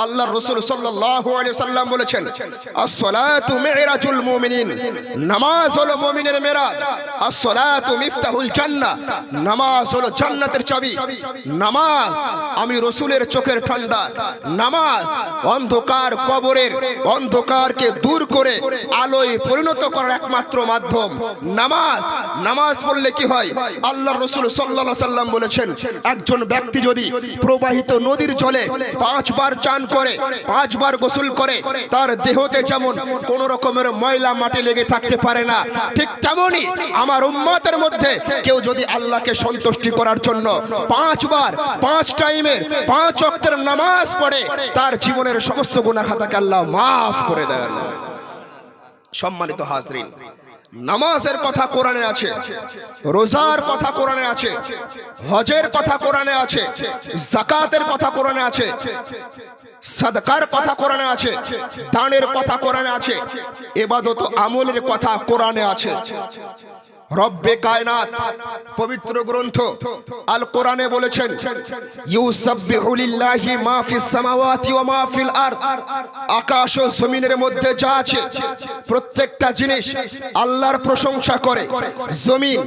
আল্লাহর রাসূল সাল্লাল্লাহু আলাইহি সাল্লাম বলেছেন, আস-সালাতু মিরাজুল মুমিনিন। নামাজ হলো মুমিনের মেরাজ। আস-সালাতু মিফতাহুল জান্নাহ। নামাজ হলো জান্নাতের চাবি। নামাজ আমি রাসূলের চোখের ঠান্ডা। নামাজ অন্ধকার কবরের অন্ধকারকে দূর করে আলোয় পরিণত করার একমাত্র মাধ্যম। নামাজ পড়লে কি হয়? আল্লাহর রাসূল সাল্লাল্লাহু আলাইহি সাল্লাম বলেছেন, একজন ব্যক্তি যদি প্রবাহিত নদীর জলে 5 বার চান করে, 5 বার গোসল করে, তার দেহতে যেমন কোন রকমের ময়লা মাটি লেগে থাকতে পারে না, ঠিক তেমনি আমার উম্মতের মধ্যে কেউ যদি আল্লাহকে সন্তুষ্টি করার জন্য 5 বার 5 টাইমে 5 ওয়াক্তের নামাজ পড়ে, তার জীবনের সমস্ত গুনাহ খাতাকে আল্লাহ মাফ করে দেন। সম্মানিত হাজরিন, নামাজের কথা কোরআনে আছে, রোজার কথা কোরআনে আছে, হজের কথা কোরআনে আছে, যাকাতের কথা কোরআনে আছে, সাদকার কথা কোরআনে আছে, দানের কথা কোরআনে আছে, ইবাদত আমলের কথা কোরআনে আছে। রব্বে কায়নাত পবিত্র গ্রন্থ আল কোরআনে বলেছেন, ইউসাব্বিহু লিল্লাহি মা ফিস সামাওয়াতি ওয়া মা ফিল আরদ। আকাশ ও জমিনের মধ্যে যা আছে প্রত্যেকটা জিনিস আল্লাহর প্রশংসা করে। জমিন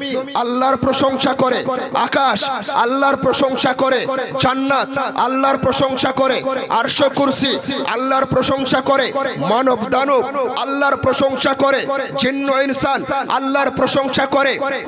আল্লাহর প্রশংসা করে, আকাশ আল্লাহর প্রশংসা করে, জান্নাত আল্লাহর প্রশংসা করে, আরশ কুরসি আল্লাহর প্রশংসা করে, মানব দানব আল্লাহর প্রশংসা করে, জিন্ন ইনসান আল্লাহর প্রশংসা করে,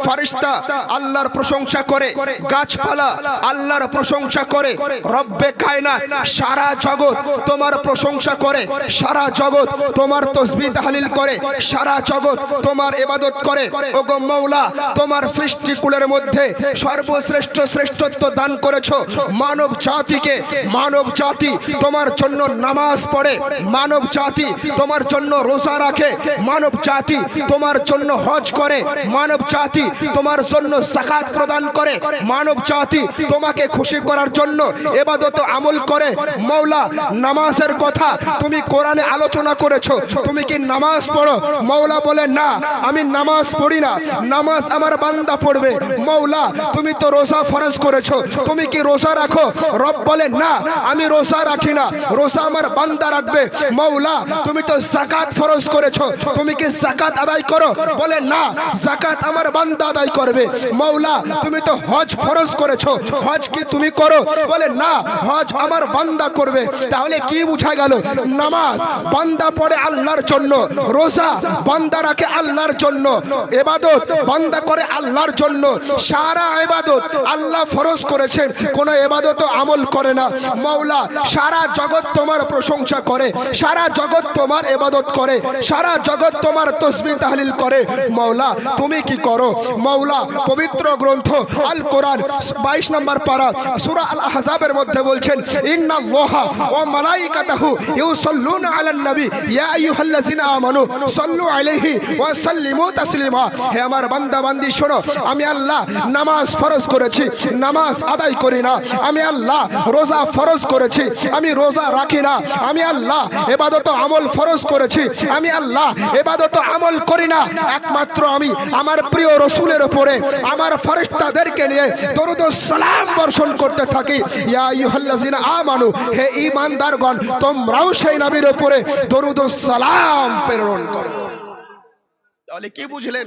ফেরেশতা আল্লাহর প্রশংসা করে, গাছপালা আল্লাহর প্রশংসা করে। রব্বে কায়নাত সারা জগৎ তোমার প্রশংসা করে, সারা জগৎ তোমার তাসবিহ তাহলিল করে, সারা জগৎ তোমার ইবাদত করে। ওগো মাওলা, তোমার সৃষ্টিকুলের মধ্যে সর্বশ্রেষ্ঠ শ্রেষ্ঠত্ব দান করেছো মানব জাতিকে। মানব জাতি তোমার জন্য নামাজ পড়ে, মানব জাতি তোমার জন্য রোজা রাখে, মানব জাতি তোমার জন্য হজ করে, মানব জাতি তোমার জন্য যাকাত প্রদান করে, মানব জাতি তোমাকে খুশি করার জন্য ইবাদত আমল করে। মাওলা, নামাজের কথা তুমি কোরআনে আলোচনা করেছো, তুমি কি নামাজ পড়ো? মাওলা বলে, না, আমি নামাজ পড়ি না, নামাজ আমার বান্দা পড়বে। মাওলা, তুমি তো রোজা ফরজ করেছো, তুমি কি রোজা রাখো? রব বলে, না, আমি রোজা রাখি না, রোজা আমার বান্দা রাখবে। মাওলা, তুমি তো যাকাত ফরজ করেছো, তুমি কি যাকাত আদায় করো? বলে, না, যাকাত আমার বান্দা আদায় করবে। মাওলা তুমি তো হজ ফরজ করেছো, হজ কি তুমি করো? বলে না, হজ আমার বান্দা করবে। তাহলে কি বোঝা গেল? নামাজ বান্দা পড়ে আল্লাহর জন্য, রোজা বান্দা রাখে আল্লাহর জন্য, ইবাদত বান্দা করে আল্লাহর জন্য। সারা ইবাদত আল্লাহ ফরজ করেছেন, কোন ইবাদত আমল করে না। মাওলা সারা জগৎ তোমার প্রশংসা করে, সারা জগৎ তোমার ইবাদত করে, সারা জগৎ তোমার তাসবিহ তাহলিল করে। মাওলা তুমি কি করো? মাওলা পবিত্র গ্রন্থ আল কোরআন 22 নম্বর পারা সূরা আল আহজাবের মধ্যে বলছেন, ইন্নাল্লাহা ওয়া মালাইকাতাহু ইউসাল্লুনা আলান নবী ইয়া আইয়ুহাল্লাযিনা আমানু সাল্লু আলাইহি ওয়া সাল্লিমু তাসলিমা। হে আমার বান্দা বান্দি শোনো, আমি আল্লাহ নামাজ ফরজ করেছি, নামাজ আদায় করি না। আমি আল্লাহ রোজা ফরজ করেছি, আমি রোজা রাখি না। আমি আল্লাহ ইবাদত আমল ফরজ করেছি, আমি আল্লাহ ইবাদত আমল করি না। একমাত্র আমি আমার প্রিয় রাসূলের উপরে আমার ফেরেশতাদেরকে নিয়ে দরুদ ও সালাম বর্ষণ করতে থাকি। ইয়া আইয়ুহাল্লাযিনা আমানু, হে ঈমানদারগণ তোমরাও সেই নবীর উপরে দরুদ ও সালাম প্রেরণ করো। তাহলে কি বুঝলেন?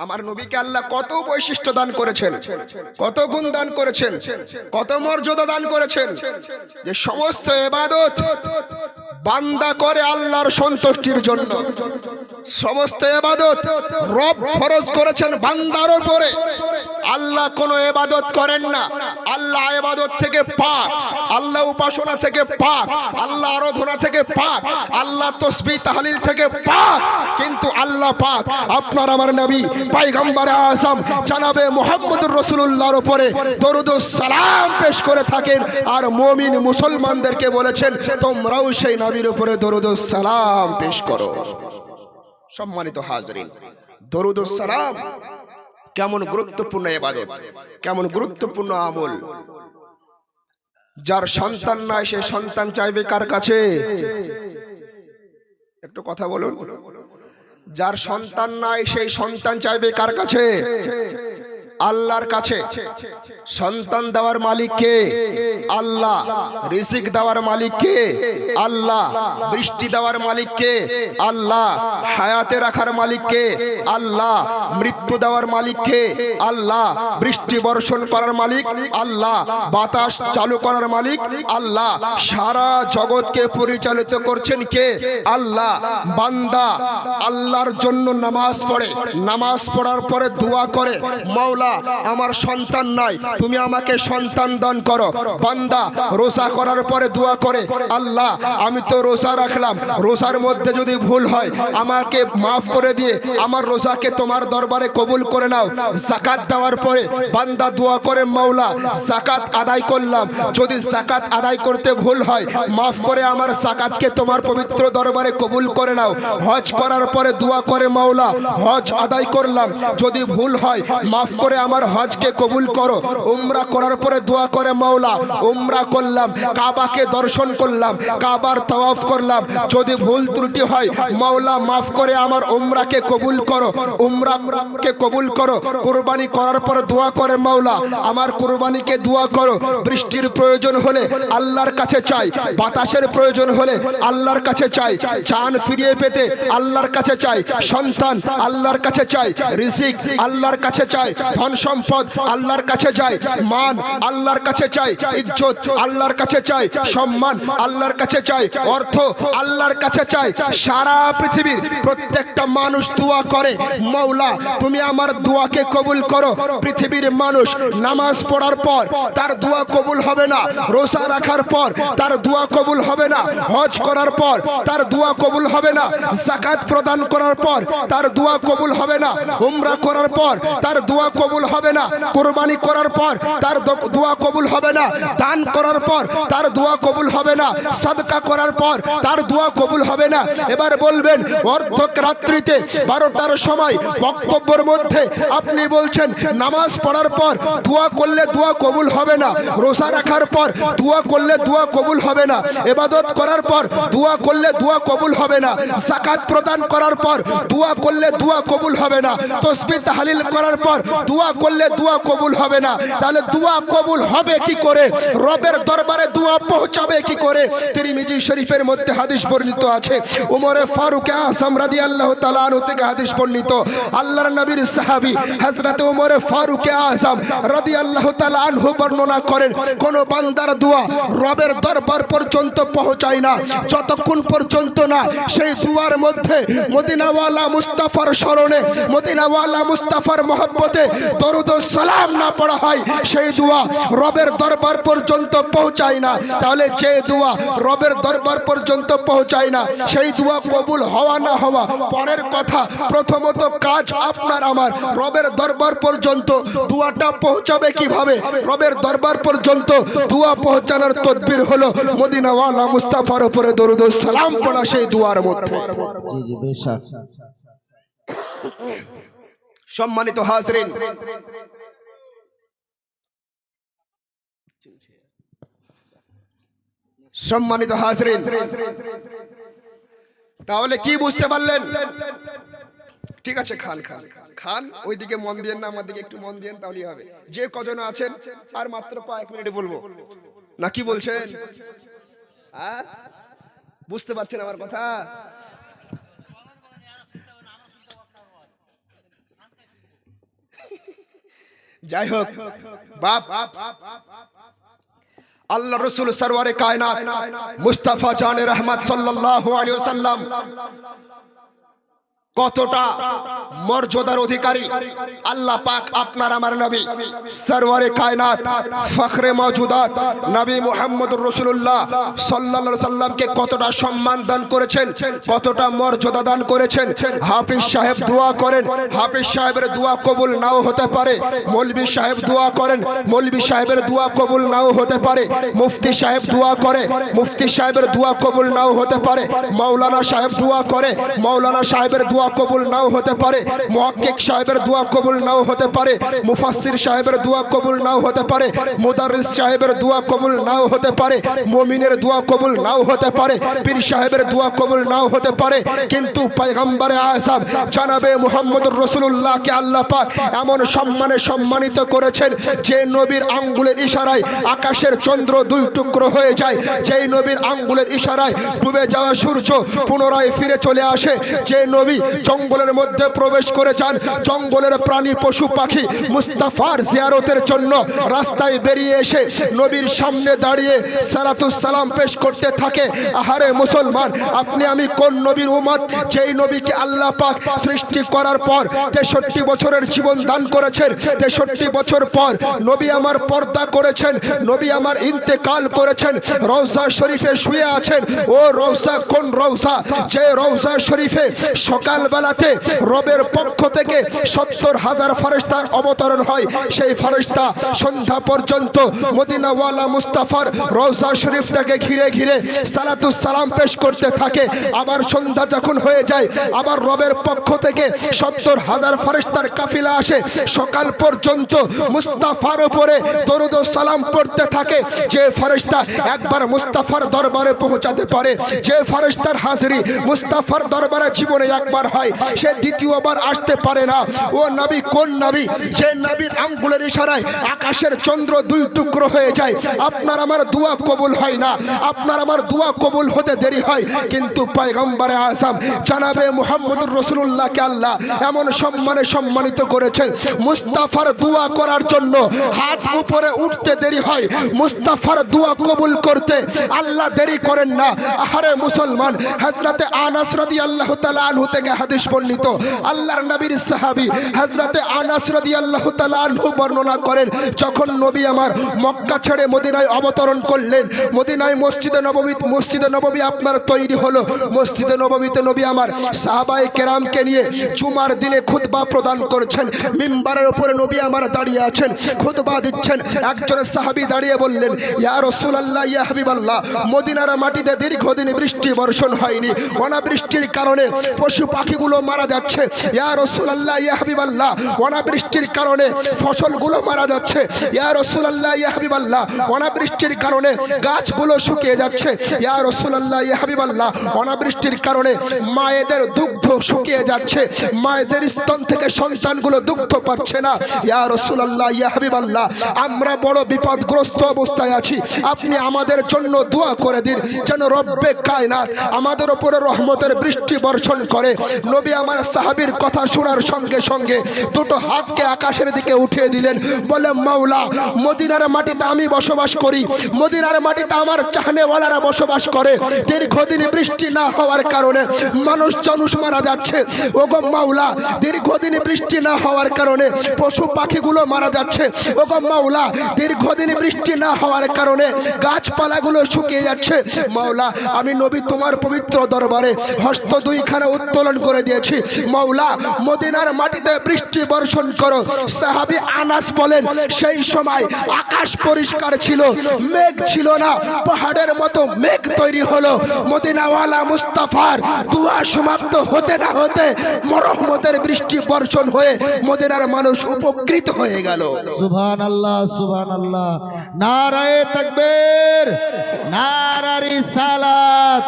আমার নবীকে আল্লাহ কত বৈশিষ্ট্য দান করেছেন, কত গুণ দান করেছেন, কত মর্যাদা দান করেছেন, যে সমস্ত ইবাদত বান্দা করে আল্লাহর সন্তুষ্টির জন্য। সমস্ত ইবাদত রব ফরজ করেছেন বান্দার উপরে। আল্লাহ কোনো ইবাদত করেন না, আল্লাহ ইবাদত থেকে পাক, আল্লাহ উপাসনা থেকে পাক, আল্লাহ আরাধনা থেকে পাক, আল্লাহ তাসবিহ তাহলিল থেকে পাক। কিন্তু আল্লাহ পাক আপনার আমার নবী পয়গম্বর আযম জনাবে মুহাম্মদুর রাসূলুল্লাহর উপরে দরুদ ও সালাম পেশ করে থাকেন। আর মুমিন মুসলমানদেরকে বলেছেন তোমরাও সেই নবীর উপরে দরুদ ও সালাম পেশ করো। সম্মানিত হাজরিন, দরুদ ও সালাম কেমন গুরুত্বপূর্ণ ইবাদত, কেমন গুরুত্বপূর্ণ আমল। যার সন্তান নাই সে সন্তান চাইবে কার কাছে? একটু কথা বলুন। যার সন্তান নাই সেই সন্তান চাইবে কার কাছে? আল্লাহর কাছে। সন্তান দেওয়ার মালিক কে? আল্লাহ। রিজিক দেওয়ার মালিক কে? আল্লাহ। বৃষ্টি দেওয়ার মালিক কে? আল্লাহ। হায়াতে রাখার মালিক কে? আল্লাহ। মৃত্যু দেওয়ার মালিক কে? আল্লাহ। বৃষ্টি বর্ষণ করার মালিক আল্লাহ। বাতাস চালু করার মালিক আল্লাহ। সারা জগৎকে পরিচালিত করছেন কে? আল্লাহ। বান্দা আল্লাহর জন্য নামাজ পড়ে, নামাজ পড়ার পরে দোয়া করে, মাওলা আমার সন্তান নাই, তুমি আমাকে সন্তান দান করো। বান্দা রোজা করার পরে দোয়া করে, আল্লাহ আমি তো রোজা রাখলাম, রোজার মধ্যে যদি ভুল হয় আমাকে মাফ করে দিয়ে আমার রোজাকে তোমার দরবারে কবুল করে নাও। যাকাত দেওয়ার পরে বান্দা দোয়া করে, মাওলা যাকাত আদায় করলাম, যদি যাকাত আদায় করতে ভুল হয় মাফ করে আমার যাকাতকে তোমার পবিত্র দরবারে কবুল করে নাও। হজ করার পরে দোয়া করে, মাওলা হজ আদায় করলাম, যদি ভুল হয় মাফ করে আমার হজকে কবুল করো। উমরা করার পরে দোয়া করে, মাওলা উমরা করলাম, কাবাকে দর্শন করলাম, কাবার তাওয়াফ করলাম, যদি ভুল ত্রুটি হয় মাওলা মাফ করে আমার উমরাকে কবুল করো, উমরাকে কবুল করো। কুরবানি করার পরে দোয়া করে, মাওলা আমার কুরবানিকে দোয়া করো। বৃষ্টির প্রয়োজন হলে আল্লাহর কাছে চাই, বাতাসের প্রয়োজন হলে আল্লাহর কাছে চাই, জান ফিরিয়ে পেতে আল্লাহর কাছে চাই, সন্তান আল্লাহর কাছে চাই, রিজিক আল্লাহর কাছে চাই, ধন সম্পদ আল্লাহর কাছে চাই, মান আল্লাহর কাছে চাই, ইজ্জত আল্লাহর কাছে চাই, সম্মান আল্লাহর কাছে চাই, অর্থ আল্লাহর কাছে চাই। সারা পৃথিবীর প্রত্যেকটা মানুষ দোয়া করে, মাওলা তুমি আমার দোয়াকে কবুল করো। পৃথিবীর মানুষ নামাজ পড়ার পর তার দোয়া কবুল হবে না, রোজা রাখার পর তার দোয়া কবুল হবে না, হজ করার পর তার দোয়া কবুল হবে না, যাকাত প্রদান করার পর তার দোয়া কবুল হবে না, উমরা করার পর তার দোয়া কবুল হবে না, কুরবানি করার পর তার দোয়া কবুল হবে না, দান করার পর তার দোয়া কবুল হবে না, সাদকা করার পর তার দোয়া কবুল হবে না। এবার বলবেন অর্ধক রাত্রিতে 12টার সময় বক্তব্যের মধ্যে আপনি বলছেন নামাজ পড়ার পর দোয়া করলে দোয়া কবুল হবে না, রোজা রাখার পর দোয়া করলে দোয়া কবুল হবে না, ইবাদত করার পর দোয়া করলে দোয়া কবুল হবে না, যাকাত প্রদান করার পর দোয়া করলে দোয়া কবুল হবে না, তাসবিহ তাহলিল করার পর দোয়া করলে দোয়া কবুল হবে না। তাহলে দোয়া কবুল হবে কি করে? রবের দরবারে দোয়া পৌঁছাবে কি করে? তিরমিজি শরীফের মধ্যে হাদিস বর্ণিত আছে, উমরে ফারুক আযম রাদিয়াল্লাহু তাআলা আনহু থেকে হাদিস বর্ণিত, আল্লাহর নবীর সাহাবী হযরত উমরে ফারুক আযম রাদিয়াল্লাহু তাআলা আনহু বর্ণনা করেন, কোন বান্দার দোয়া রবের দরবার পর্যন্ত পৌঁছায় না যতক্ষণ পর্যন্ত না সেই দুয়ার মধ্যে মদিনাওয়ালা মুস্তাফার স্মরণে, মদিনাওয়ালা মুস্তাফার মহব্বতে দরুদ ও সালাম না পড়া হয়, সেই দোয়া রবের দরবার পর্যন্ত পৌঁছায় না। তাহলে যে দোয়া রবের দরবার পর্যন্ত পৌঁছায় না, সেই দোয়া কবুল হওয়া না হওয়া পরের কথা, প্রথমত কাজ আপনার আমার রবের দরবার পর্যন্ত দোয়াটা পৌঁছাবে কিভাবে? রবের দরবার পর্যন্ত দোয়া পৌঁছানোর তদবির হলো মদিনাওয়ালা মুস্তাফার উপরে দরুদ ও সালাম পড়া সেই দুয়ার মধ্যে। জি জি বেশক। সম্মানিত হাজরিন, সম্মানিত হাজরিন, তাহলে কি বুঝতে পারলেন? ঠিক আছে, খান খান খান, ওইদিকে মন দিয়েন না, আমার দিকে একটু মন দিয়েন, তাহলেই হবে। যে কজন আছেন আর মাত্র কয়েক মিনিটে বলবো, না কি বলছেন? বুঝতে পারছেন আমার কথা? যাই হোক, বাপ আল্লাহ রসুল সরওয়ারে কায়নাত মুস্তাফা জানে রহমত সাল্লাল্লাহু আলাইহি ওয়াসাল্লাম কতটা মর্যাদার অধিকারী। আল্লাহ পাক আপনার আমার নবী সরওয়ারে কায়নাত ফখরে মওজুদাত নবী মুহাম্মদুর রাসূলুল্লাহ সাল্লাল্লাহু আলাইহি সাল্লামকে কতটা সম্মান দান করেছেন, কতটা মর্যাদা দান করেছেন। হাফিজ সাহেব দোয়া করেন, হাফিজ সাহেবের দোয়া কবুল নাও হতে পারে। মৌলভী সাহেব দোয়া করেন, মৌলভী সাহেবের দোয়া কবুল নাও হতে পারে। মুফতি সাহেব দোয়া করে, মুফতি সাহেবের দোয়া কবুল নাও হতে পারে। মাওলানা সাহেব দোয়া করে, মাওলানা সাহেবের দোয়া কবুল নাও হতে পারে। মুহাক্কিক সাহেবের দোয়া কবুল নাও হতে পারে। মুফাসসির সাহেবের দোয়া কবুল নাও হতে পারে। মুদাররিস সাহেবের দোয়া কবুল নাও হতে পারে। মুমিনের দোয়া কবুল নাও হতে পারে। পীর সাহেবের দোয়া কবুল নাও হতে পারে। কিন্তু পয়গম্বরে আযম জনাবে মুহাম্মদুর রাসূলুল্লাহকে আল্লাহ পাক এমন সম্মানে সম্মানিত করেছেন, যে নবীর আঙ্গুলের ইশারায় আকাশের চন্দ্র দুই টুকরো হয়ে যায়, যেই নবীর আঙ্গুলের ইশারায় ডুবে যাওয়া সূর্য পুনরায় ফিরে চলে আসে, যে নবী জঙ্গলের মধ্যে প্রবেশ করে যান, জঙ্গলের প্রাণী পশু পাখি মুস্তাফার জিয়ারতের জন্য রাস্তায় বেরিয়ে এসে নবীর সামনে দাঁড়িয়ে সালাতুস সালাম পেশ করতে থাকে। আহারে মুসলমান, আপনি আমি কোন নবীর উম্মত, যেই নবীকে আল্লাহ পাক সৃষ্টি করার পর 63 বছরের জীবন দান করেছেন। 63 বছর পর নবী আমার পর্দা করেছেন, নবী আমার ইন্তেকাল করেছেন, রওজা শরীফে শুয়ে আছেন। ও রওজা কোন রওজা? যে রওজা শরীফে সকাল বেলাতে রবের পক্ষ থেকে 70,000 ফেরেশতার অবতরণ হয়। সেই ফেরেশতা সন্ধ্যা পর্যন্ত মদিনাওয়ালা মুস্তাফার রওজা শরীফটাকে ঘিরে ঘিরে সালাতুস সালাম পেশ করতে থাকে। আবার সন্ধ্যা যখন হয়ে যায়, আবার রবের পক্ষ থেকে 70,000 ফেরেশতার কাফিলা আসে। সকাল পর্যন্ত মুস্তাফার উপরে দরুদ ও সালাম পড়তে থাকে। যে ফেরেশতা একবার মুস্তাফার দরবারে পৌঁছাতে পারে, যে ফেরেশতার হাজিরি মুস্তাফার দরবারে জীবনে একবার হয়, সে দ্বিতীয়বার আসতে পারে না। ও নবী কোন নবী? যে নবীর আঙ্গুলের ইশারায় আকাশের চন্দ্র দুই টুকরো হয়ে যায়। আপনার আমার দোয়া কবুল হয় না, আপনার আমার দোয়া কবুল হতে দেরি হয়। কিন্তু পয়গম্বরে আযম জনাবে মুহাম্মদুর রাসূলুল্লাহকে আল্লাহ এমন সম্মানে সম্মানিত করেছেন, মুস্তাফার দোয়া করার জন্য হাত উপরে উঠতে দেরি হয়, মুস্তাফার দোয়া কবুল করতে আল্লাহ দেরি করেন না। আহারে মুসলমান, হযরতে আনাস রাদিয়াল্লাহু তাআলা আনহু থেকে হাদিস বর্ণিত, আল্লাহর নবীর সাহাবী হযরতে আনাস রাদিয়াল্লাহু তাআলা আনহু বর্ণনা করেন, যখন নবী আমার মক্কা ছেড়ে মদিনায় অবতরণ করলেন, মদিনায় মসজিদে নববী আপনার তৈরি হলো। মসজিদে নববীতে নবী আমার সাহাবায়ে কেরামকে নিয়ে জুমার দিনে খুতবা প্রদান করছেন। মিম্বারের উপরে নবী আমার দাঁড়িয়ে আছেন, খুতবা দিচ্ছেন। একজন সাহাবী দাঁড়িয়ে বললেন, ইয়া রাসূলুল্লাহ, ইয়া হাবিবাল্লাহ, মদিনার মাটিতে দীর্ঘদিন বৃষ্টি বর্ষণ হয়নি। অনাবৃষ্টির কারণে পশু পাখি পাখিগুলো মারা যাচ্ছে ইয়া রাসূলুল্লাহ ইয়া হাবিবাল্লাহ অনাবৃষ্টির কারণে ফসলগুলো মারা যাচ্ছে ইয়া রাসূলুল্লাহ ইয়া হাবিবাল্লাহ অনাবৃষ্টির কারণে গাছগুলো শুকিয়ে যাচ্ছে ইয়া রাসূলুল্লাহ ইয়া হাবিবাল্লাহ অনাবৃষ্টির কারণে মায়েদের দুগ্ধ শুকিয়ে যাচ্ছে মায়েদের স্তন থেকে সন্তানগুলো দুগ্ধ পাচ্ছে না ইয়া রাসূলুল্লাহ ইয়া হাবিবাল্লাহ আমরা বড় বিপদগ্রস্ত অবস্থায় আছি আপনি আমাদের জন্য দোয়া করে দিন যেন রব্বে কায়নাত আমাদের উপরে রহমতের বৃষ্টি বর্ষণ করে নবী আমার সাহাবীর কথা শোনার সঙ্গে সঙ্গে দুটো হাতকে আকাশের দিকে উঠিয়ে দিলেন বলে মাওলা মদিনার মাটিতে আমি বসবাস করি মদিনার মাটিতে আমার চাহনেওয়ালারা বসবাস করে দীর্ঘদিন বৃষ্টি না হওয়ার কারণে মানুষ মারা যাচ্ছে ওগো মাওলা দীর্ঘদিন বৃষ্টি না হওয়ার কারণে পশু পাখিগুলো মারা যাচ্ছে ওগো মাওলা দীর্ঘদিন বৃষ্টি না হওয়ার কারণে গাছপালাগুলো শুকিয়ে যাচ্ছে মাওলা আমি নবী তোমার পবিত্র দরবারে হস্ত দুইখানা উত্তোলন করে দিয়েছি মাওলা মদিনার মাটিতে বৃষ্টি বর্ষণ করো সাহাবী আনাস বলেন সেই সময় আকাশ পরিষ্কার ছিল মেঘ ছিল না পাহাড়ের মতো মেঘ তৈরি হলো মদিনাওয়ালা মুস্তাফার দোয়া সমাপ্ত হতে না হতে রহমতের বৃষ্টি বর্ষণ হয়ে মদিনার মানুষ উপকৃত হয়ে গেল সুবহানাল্লাহ সুবহানাল্লাহ নারায়ে তাকবীর নারা রিসালাত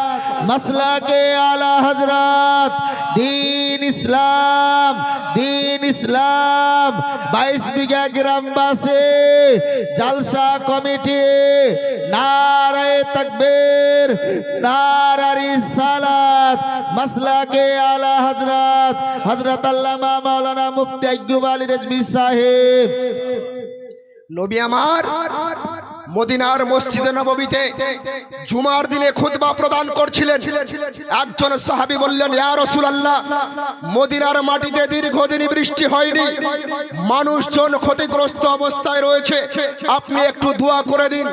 মাসলাকে আলা হযরত দ্বীন ইসলাম 22 বিঘা গ্রামবাসী জালসা কমিটি নারায়ে তাকবীর নারা রিসালাত মাসলাকে আলা হযরত হযরত আল্লামা মাওলানা মুফতি আইয়ুব আলী রেজভী সাহেব নবী আমার মদিনার মসজিদে নববীতে জুমার দিনে খুতবা প্রদান করছিলেন একজন সাহাবী বললেন ইয়া রাসূলুল্লাহ মদিনার মাটিতে দীর্ঘদিন বৃষ্টি হয়নি মানুষজন ক্ষতিগ্রস্ত অবস্থায় রয়েছে আপনি একটু দোয়া করে দিন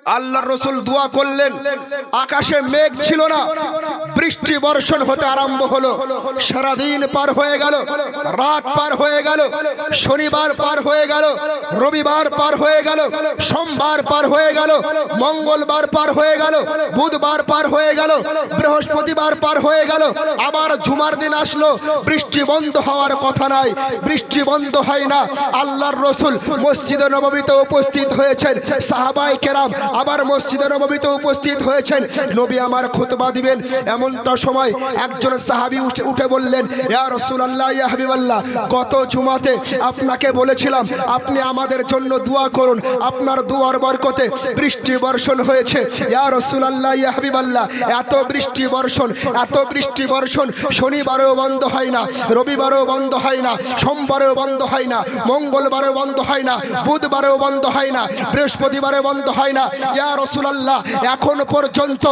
আল্লাহর রাসূল দোয়া করলেন আকাশে মেঘ ছিল না বৃষ্টি বর্ষণ হতে আরম্ভ হলো সারা দিন পার হয়ে গেল রাত পার হয়ে গেল শনিবার পার হয়ে গেল রবিবার পার হয়ে গেল সোমবার পার হয়ে গেল মঙ্গলবার পার হয়ে গেল বুধবার পার হয়ে গেল বৃহস্পতিবার পার হয়ে গেল আবার জুমার দিন আসলো বৃষ্টি বন্ধ হওয়ার কথা নাই বৃষ্টি বন্ধ হয় না আল্লাহর রাসূল মসজিদে নববীতে উপস্থিত হয়েছেন সাহাবায়ে কেরাম আবার মসজিদে নববীতে উপস্থিত হয়েছেন নবী আমার খুতবা দিবেন এমনটা সময় একজন সাহাবী উঠে বললেন ইয়া রাসূলুল্লাহ ইয়া হাবিবাল্লাহ গত জুমাতে আপনাকে বলেছিলাম আপনি আমাদের জন্য দোয়া করুন আপনার দুয়ার বরকতে বৃষ্টি বর্ষণ হয়েছে ইয়া রাসূলুল্লাহ ইয়া হাবিবাল্লাহ এত বৃষ্টি বর্ষণ শনিবারেও বন্ধ হয় না রবিবারেও বন্ধ হয় না সোমবারেও বন্ধ হয় না মঙ্গলবারেও বন্ধ হয় না বুধবারেও বন্ধ হয় না বৃহস্পতিবারেও বন্ধ হয় না ইয়া রাসূলুল্লাহ এখন পর্যন্ত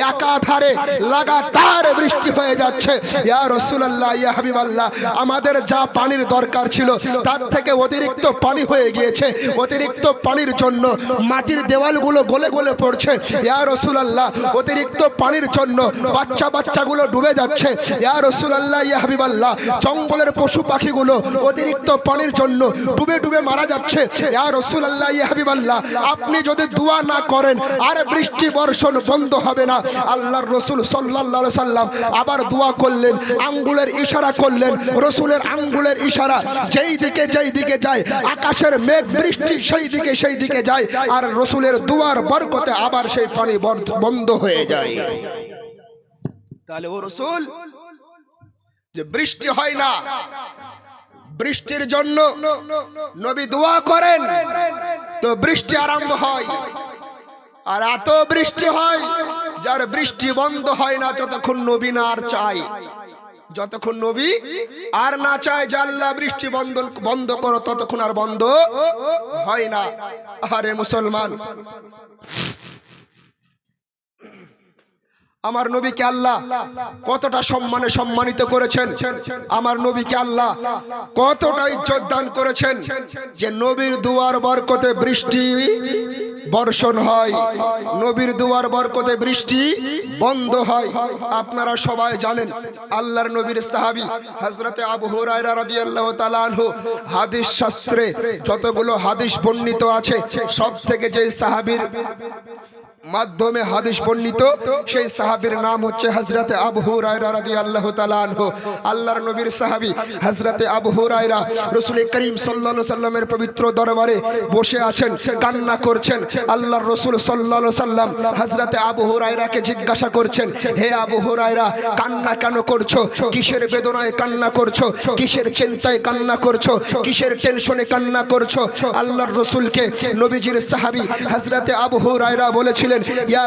একাধারে লাগাতার বৃষ্টি হয়ে যাচ্ছে ইয়া রাসূলুল্লাহ ইয়া হাবিবাল্লাহ আমাদের যা পানির দরকার ছিল তার থেকে অতিরিক্ত পানি হয়ে গিয়েছে অতিরিক্ত পানির জন্য মাটির দেওয়ালগুলো গলে গলে পড়ছে ইয়া রাসূলুল্লাহ অতিরিক্ত পানির জন্য বাচ্চাগুলো ডুবে যাচ্ছে ইয়া রাসূলুল্লাহ ইয়া হাবিবাল্লাহ জঙ্গলের পশু পাখিগুলো অতিরিক্ত পানির জন্য ডুবে ডুবে মারা যাচ্ছে ইয়া রাসূলুল্লাহ ইয়া হাবিবাল্লাহ আপনি যদি দোয়া না করেন আর বৃষ্টি বর্ষণ বন্ধ হবে না আল্লাহর রাসূল সাল্লাল্লাহু আলাইহি সাল্লাম আবার দোয়া করলেন আঙ্গুলের ইশারা করলেন রাসূলের আঙ্গুলের ইশারা যেই দিকে যায় আকাশের মেঘ বৃষ্টি সেই দিকে যায় আর রাসূলের দুয়ার বরকতে আবার সেই পানি বন্ধ হয়ে যায় তাহলে ও রাসূল যে বৃষ্টি হয় না বৃষ্টির জন্য নবী দোয়া করেন তো বৃষ্টি আরম্ভ হয় আর এত বৃষ্টি হয় যার বৃষ্টি বন্ধ হয় না যতক্ষণ নবী না আর চায় যতক্ষণ নবী আর না চায় যে আল্লাহ বৃষ্টি বন্ধ করো ততক্ষণ আর বন্ধ হয় না আরে মুসলমান আমার নবীকে আল্লাহ কতটা সম্মানে সম্মানিত করেছেন আমার নবীকে আল্লাহ কতটা ইজ্জত দান করেছেন যে নবীর দুয়ার বরকতে বৃষ্টি বর্ষণ হয় নবীর দুয়ার বরকতে বৃষ্টি বন্ধ হয় আপনারা সবাই জানেন আল্লাহর নবীর সাহাবী হযরতে আবু হুরায়রা রাদিয়াল্লাহু তাআলা আনহু হাদিস শাস্ত্রে যতগুলো হাদিস বর্ণিত আছে সবথেকে যে সাহাবীর মাধ্যমে হাদিস বর্ণিত সেই সাহাবীর নাম হচ্ছে হযরতে আবু হুরায়রা রাদিয়াল্লাহু তাআলা আনহু। আল্লাহর নবীর সাহাবী হযরতে আবু হুরায়রা রাসূল করিম সাল্লাল্লাহু আলাইহি সাল্লামের পবিত্র দরবারে বসে আছেন, কান্না করছেন। আল্লাহর রাসূল সাল্লাল্লাহু আলাইহি সাল্লাম হযরতে আবু হুরায়রাকে জিজ্ঞাসা করছেন, হে আবু হুরায়রা, কান্না কেন করছো? কিসের বেদনায় কান্না করছো? কিসের চিন্তায় কান্না করছো? কিসের টেনশনে কান্না করছো? আল্লাহর রাসূলকে নবীজির সাহাবী হযরতে আবু হুরায়রা বলেছিলেন, ইয়া